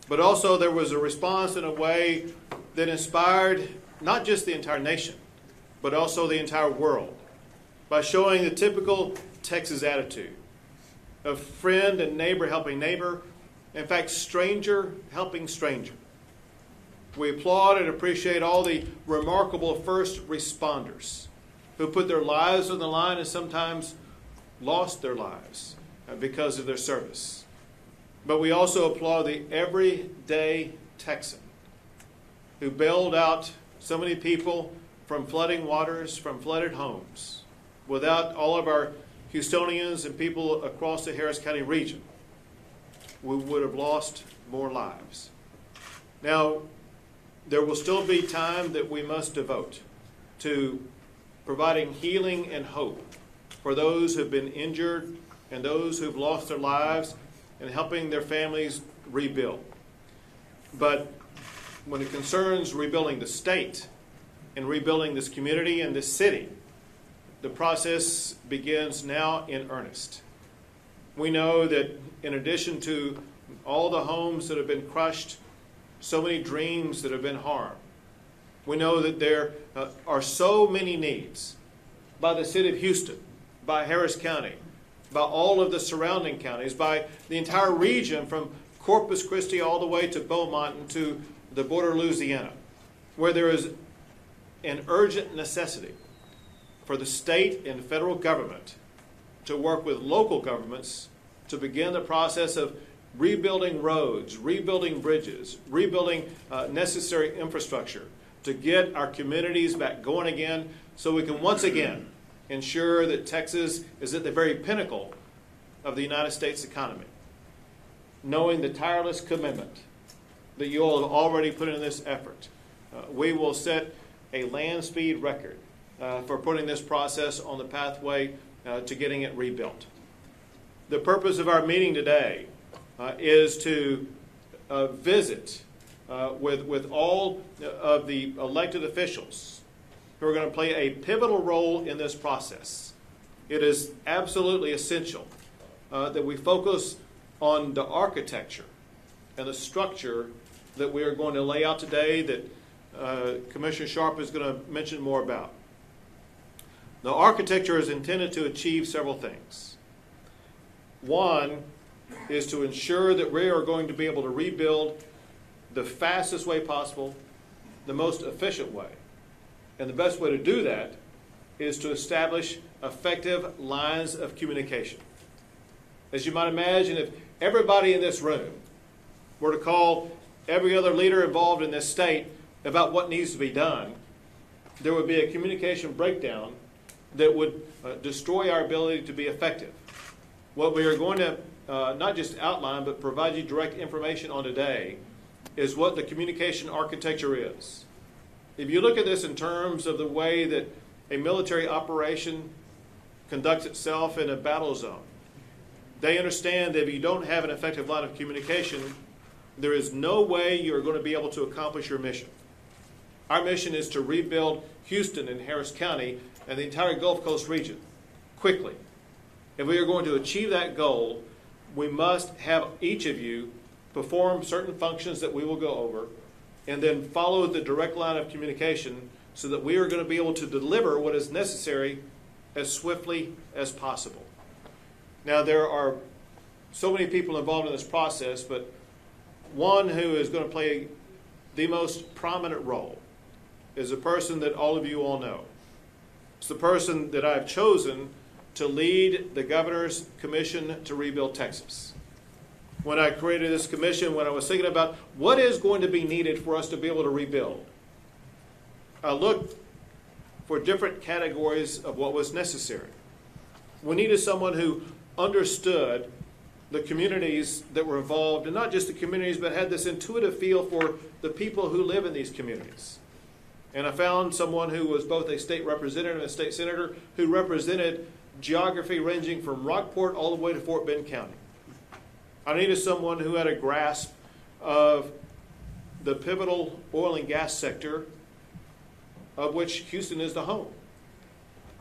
But also there was a response in a way that inspired not just the entire nation, but also the entire world, by showing the typical Texas attitude of friend and neighbor helping neighbor, in fact, stranger helping stranger. We applaud and appreciate all the remarkable first responders who put their lives on the line and sometimes lost their lives because of their service. But we also applaud the everyday Texan who bailed out so many people from flooding waters, from flooded homes. Without all of our Houstonians and people across the Harris County region, we would have lost more lives. Now, there will still be time that we must devote to providing healing and hope for those who have been injured and those who have lost their lives and helping their families rebuild. But when it concerns rebuilding the state and rebuilding this community and this city, the process begins now in earnest. We know that in addition to all the homes that have been crushed, so many dreams that have been harmed, we know that there are so many needs by the city of Houston, by Harris County, by all of the surrounding counties, by the entire region from Corpus Christi all the way to Beaumont and to the border of Louisiana, where there is an urgent necessity for the state and federal government to work with local governments to begin the process of rebuilding roads, rebuilding bridges, rebuilding necessary infrastructure to get our communities back going again so we can once again ensure that Texas is at the very pinnacle of the United States economy. Knowing the tireless commitment that you all have already put in this effort, we will set a land speed record for putting this process on the pathway to getting it rebuilt. The purpose of our meeting today is to visit with all of the elected officials who are going to play a pivotal role in this process. It is absolutely essential that we focus on the architecture and the structure that we are going to lay out today that Commissioner Sharp is going to mention more about. The architecture is intended to achieve several things. One is to ensure that we are going to be able to rebuild the fastest way possible, the most efficient way. And the best way to do that is to establish effective lines of communication. As you might imagine, if everybody in this room were to call every other leader involved in this state about what needs to be done, there would be a communication breakdown that would destroy our ability to be effective. What we are going to not just outline, but provide you direct information on today is what the communication architecture is. If you look at this in terms of the way that a military operation conducts itself in a battle zone, they understand that if you don't have an effective line of communication, there is no way you're going to be able to accomplish your mission. Our mission is to rebuild Houston and Harris County and the entire Gulf Coast region quickly. If we are going to achieve that goal, we must have each of you perform certain functions that we will go over and then follow the direct line of communication so that we are going to be able to deliver what is necessary as swiftly as possible. Now, there are so many people involved in this process, but one who is going to play the most prominent role is a person that all of you all know. It's the person that I've chosen to lead the Governor's Commission to Rebuild Texas. When I created this commission, when I was thinking about what is going to be needed for us to be able to rebuild, I looked for different categories of what was necessary. We needed someone who understood the communities that were involved, and not just the communities, but had this intuitive feel for the people who live in these communities. And I found someone who was both a state representative and a state senator who represented geography ranging from Rockport all the way to Fort Bend County. I needed someone who had a grasp of the pivotal oil and gas sector of which Houston is the home.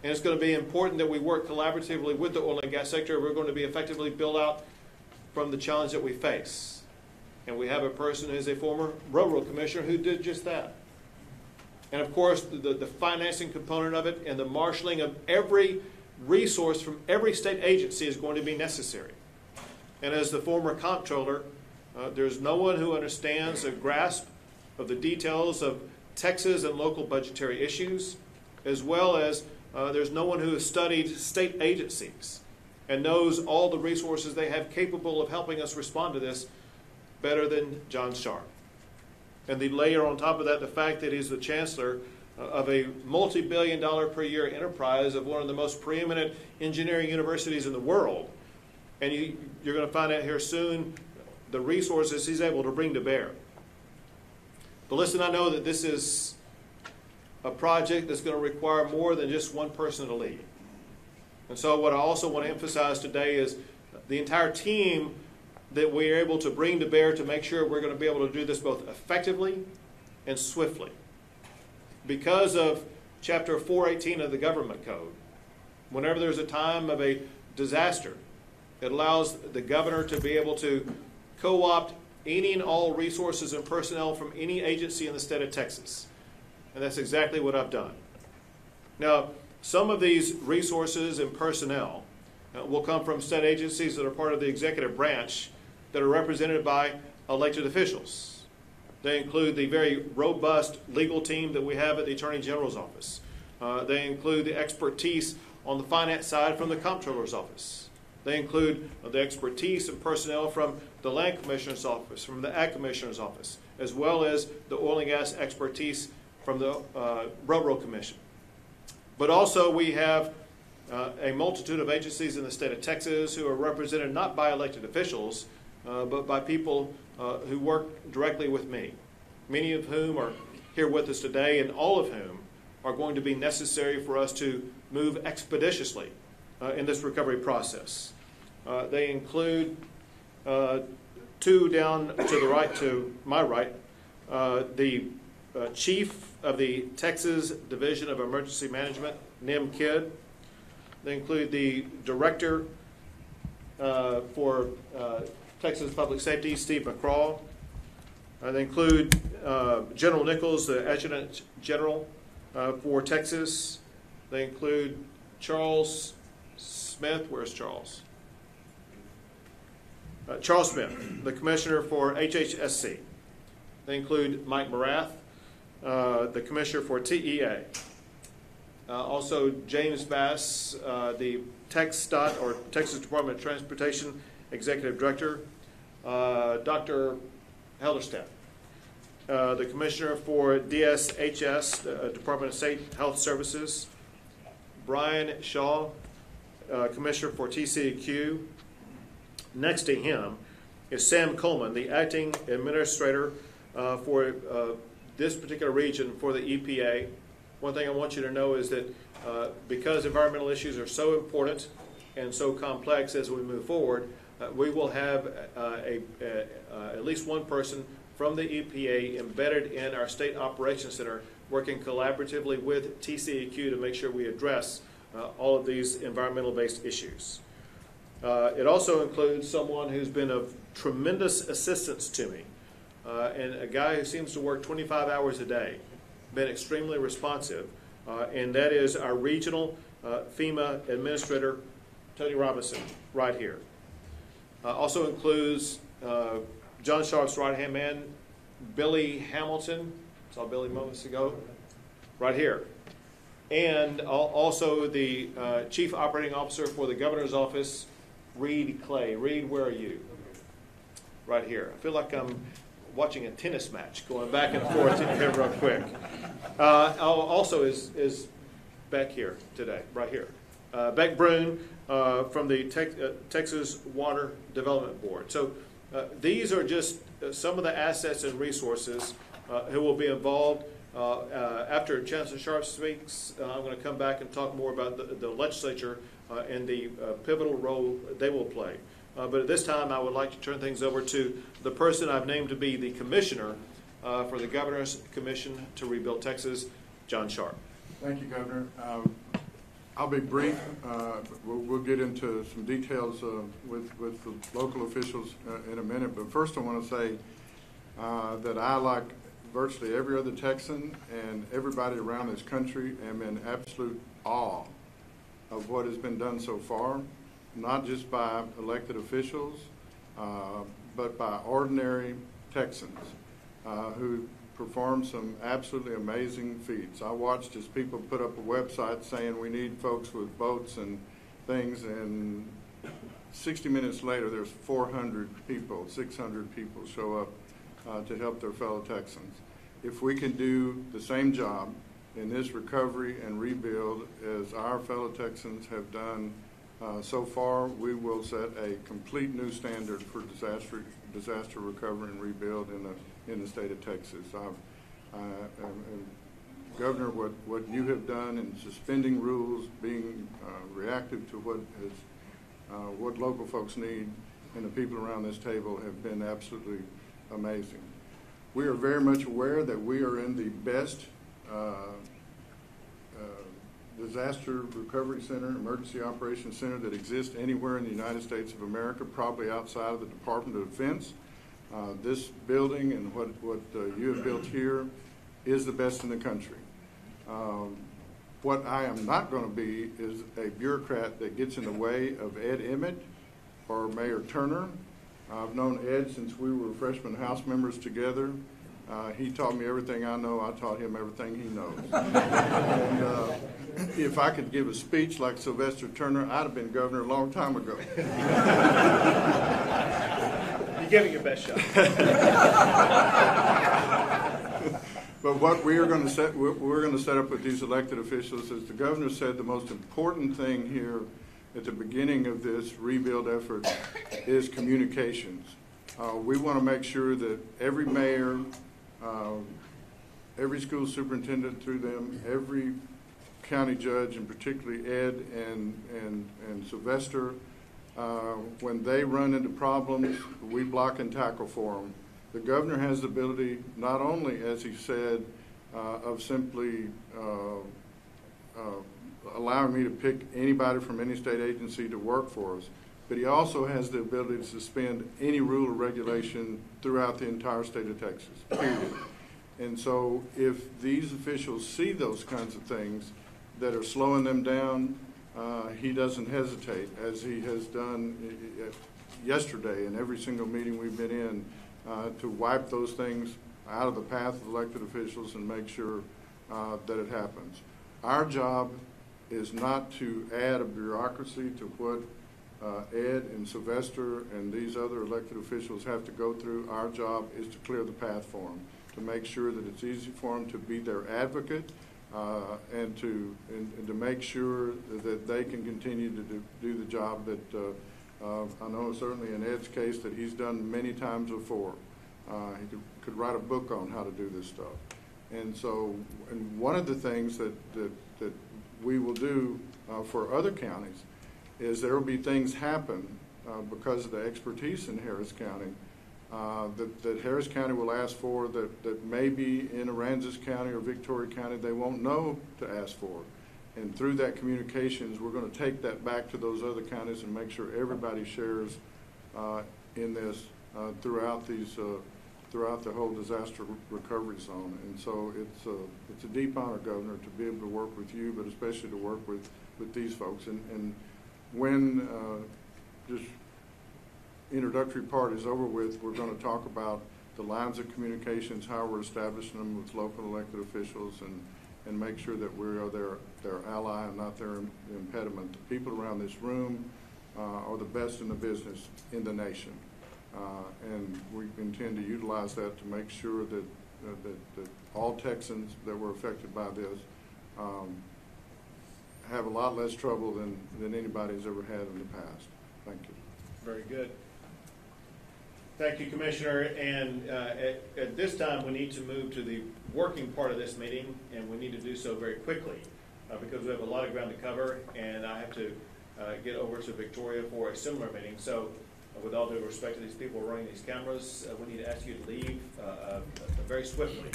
And it's going to be important that we work collaboratively with the oil and gas sector if we're going to be effectively built out from the challenge that we face. And we have a person who's a former railroad commissioner who did just that. And of course, the financing component of it and the marshaling of every resource from every state agency is going to be necessary. And as the former comptroller, there's no one who understands a grasp of the details of Texas and local budgetary issues, as well as there's no one who has studied state agencies and knows all the resources they have capable of helping us respond to this better than John Sharp. And the layer on top of that, the fact that he's the chancellor of a multi-billion-dollar per year enterprise of one of the most preeminent engineering universities in the world. And you're going to find out here soon the resources he's able to bring to bear. But listen, I know that this is a project that's going to require more than just one person to lead. And so what I also want to emphasize today is the entire team that we are able to bring to bear to make sure we're going to be able to do this both effectively and swiftly. Because of Chapter 418 of the Government Code, whenever there's a time of a disaster, it allows the governor to be able to co-opt any and all resources and personnel from any agency in the state of Texas. And that's exactly what I've done. Now, some of these resources and personnel will come from state agencies that are part of the executive branch that are represented by elected officials. They include the very robust legal team that we have at the Attorney General's office. They include the expertise on the finance side from the Comptroller's office. They include the expertise and personnel from the Land Commissioner's office, from the Ag Commissioner's office, as well as the oil and gas expertise from the Railroad Commission. But also we have a multitude of agencies in the state of Texas who are represented not by elected officials, but by people who work directly with me, many of whom are here with us today, and all of whom are going to be necessary for us to move expeditiously in this recovery process. They include two down to the right, to my right, the Chief of the Texas Division of Emergency Management, Nim Kidd. They include the Director for Texas Public Safety, Steve McCraw. They include General Nichols, the Adjutant General for Texas. They include Charles Smith. Where's Charles? Charles Smith, the Commissioner for HHSC. They include Mike Morath, the Commissioner for TEA. Also James Bass, the TxDOT, or Texas Department of Transportation Executive Director. Dr. Helderstedt, the Commissioner for DSHS, Department of State Health Services. Brian Shaw, Commissioner for TCEQ. Next to him is Sam Coleman, the Acting Administrator for this particular region for the EPA. One thing I want you to know is that because environmental issues are so important and so complex as we move forward, we will have at least one person from the EPA embedded in our State Operations Center working collaboratively with TCEQ to make sure we address all of these environmental-based issues. It also includes someone who's been of tremendous assistance to me, and a guy who seems to work 25 hours a day, been extremely responsive, and that is our regional FEMA administrator, Tony Robinson, right here. Also includes John Sharp's right-hand man, Billy Hamilton, saw Billy moments ago, right here. And also the Chief Operating Officer for the Governor's Office, Reed Clay. Reed, where are you? Right here. I feel like I'm watching a tennis match going back and forth here real quick. Also is back here today, right here. Beck Brune from the Texas Water Development Board. So these are just some of the assets and resources who will be involved. After Chancellor Sharp speaks, I'm going to come back and talk more about the legislature and the pivotal role they will play. But at this time, I would like to turn things over to the person I've named to be the commissioner for the Governor's Commission to Rebuild Texas, John Sharp. Thank you, Governor. I'll be brief. We'll get into some details with the local officials in a minute. But first, I want to say that I, like virtually every other Texan and everybody around this country, am in absolute awe of what has been done so far, not just by elected officials, but by ordinary Texans who performed some absolutely amazing feats. I watched as people put up a website saying we need folks with boats and things, and 60 minutes later there's 400 people, 600 people show up to help their fellow Texans. If we can do the same job in this recovery and rebuild as our fellow Texans have done so far, we will set a complete new standard for disaster recovery and rebuild in the state of Texas. Governor, what you have done in suspending rules, being reactive to what local folks need, and the people around this table have been absolutely amazing. We are very much aware that we are in the best disaster recovery center, emergency operations center that exists anywhere in the United States of America, probably outside of the Department of Defense. This building and what you have built here is the best in the country. What I am not going to be is a bureaucrat that gets in the way of Ed Emmett or Mayor Turner. I've known Ed since we were freshman House members together. He taught me everything I know. I taught him everything he knows. And if I could give a speech like Sylvester Turner, I'd have been governor a long time ago. You're giving your best shot. But what we're going to set up with these elected officials, as the governor said, the most important thing here at the beginning of this rebuild effort is communications. We want to make sure that every mayor, every school superintendent through them, every county judge, and particularly Ed and Sylvester, when they run into problems, we block and tackle for them. The governor has the ability, not only, as he said, of simply allowing me to pick anybody from any state agency to work for us, but he also has the ability to suspend any rule or regulation throughout the entire state of Texas, period. And so if these officials see those kinds of things that are slowing them down, he doesn't hesitate, as he has done yesterday in every single meeting we've been in, to wipe those things out of the path of elected officials and make sure that it happens. Our job is not to add a bureaucracy to what Ed and Sylvester and these other elected officials have to go through. Our job is to clear the path for them, to make sure that it's easy for them to be their advocate, and to make sure that they can continue to do the job that I know certainly in Ed's case that he's done many times before. He could write a book on how to do this stuff. And so, and one of the things that we will do for other counties is there will be things happen because of the expertise in Harris County that Harris County will ask for that maybe in Aransas County or Victoria County they won't know to ask for. And through that communications, we're going to take that back to those other counties and make sure everybody shares in this throughout the whole disaster recovery zone. And so it's a deep honor, Governor, to be able to work with you, but especially to work with these folks. And when this introductory part is over with, we're going to talk about the lines of communications, how we're establishing them with local elected officials, and make sure that we are their ally and not their impediment. The people around this room are the best in the business in the nation. And we intend to utilize that to make sure that all Texans that were affected by this have a lot less trouble than anybody's ever had in the past. Thank you. Very good. Thank you, Commissioner. And at this time, we need to move to the working part of this meeting, and we need to do so very quickly because we have a lot of ground to cover, and I have to get over to Victoria for a similar meeting. So with all due respect to these people running these cameras, we need to ask you to leave very swiftly.